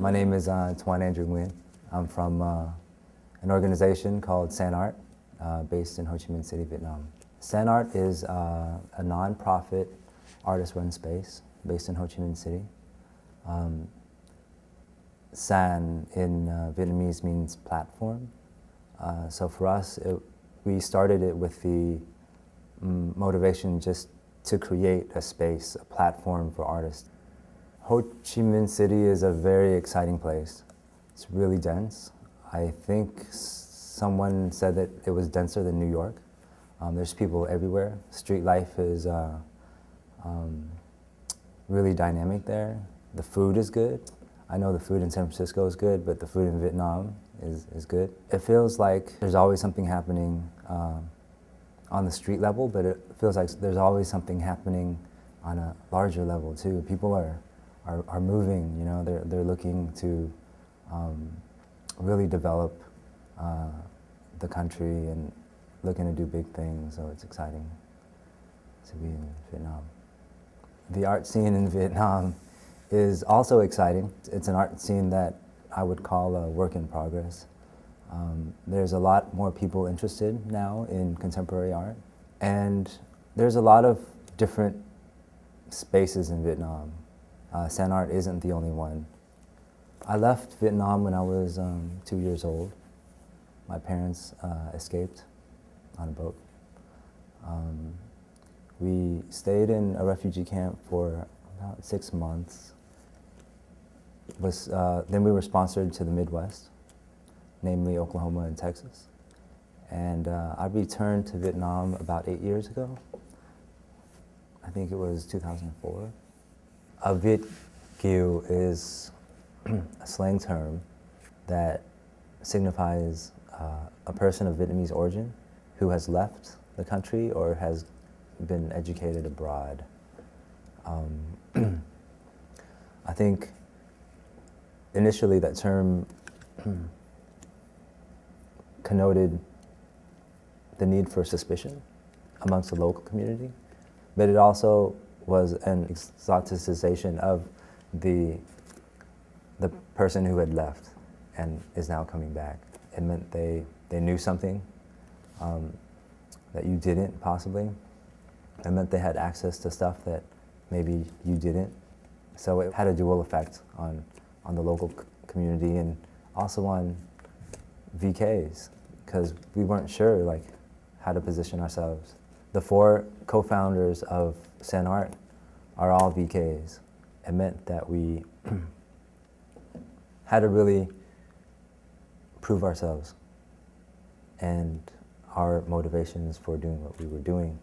My name is Tuan Andrew Nguyen. I'm from an organization called Sàn Art, based in Ho Chi Minh City, Vietnam. Sen Art is a non-profit artist-run space based in Ho Chi Minh City. Sàn in Vietnamese means platform. So for us, we started it with the motivation just to create a space, a platform for artists. Ho Chi Minh City is a very exciting place. It's really dense. I think someone said that it was denser than New York. There's people everywhere. Street life is really dynamic there. The food is good. I know the food in San Francisco is good, but the food in Vietnam is good. It feels like there's always something happening on the street level, but it feels like there's always something happening on a larger level too. People are moving, you know, they're looking to really develop the country and looking to do big things, so it's exciting to be in Vietnam. The art scene in Vietnam is also exciting. It's an art scene that I would call a work in progress. There's a lot more people interested now in contemporary art, and there's a lot of different spaces in Vietnam. Sàn Art isn't the only one. I left Vietnam when I was 2 years old. My parents escaped on a boat. We stayed in a refugee camp for about 6 months. Then we were sponsored to the Midwest, namely Oklahoma and Texas. And I returned to Vietnam about 8 years ago. I think it was 2004. A Viet Kieu is a slang term that signifies a person of Vietnamese origin who has left the country or has been educated abroad. I think initially that term connoted the need for suspicion amongst the local community, but it also was an exoticization of the person who had left and is now coming back. It meant they knew something that you didn't, possibly. It meant they had access to stuff that maybe you didn't. So it had a dual effect on the local community and also on VKs, because we weren't sure like how to position ourselves. The 4 co-founders of Sen Art are all VKs. It meant that we had to really prove ourselves and our motivations for doing what we were doing.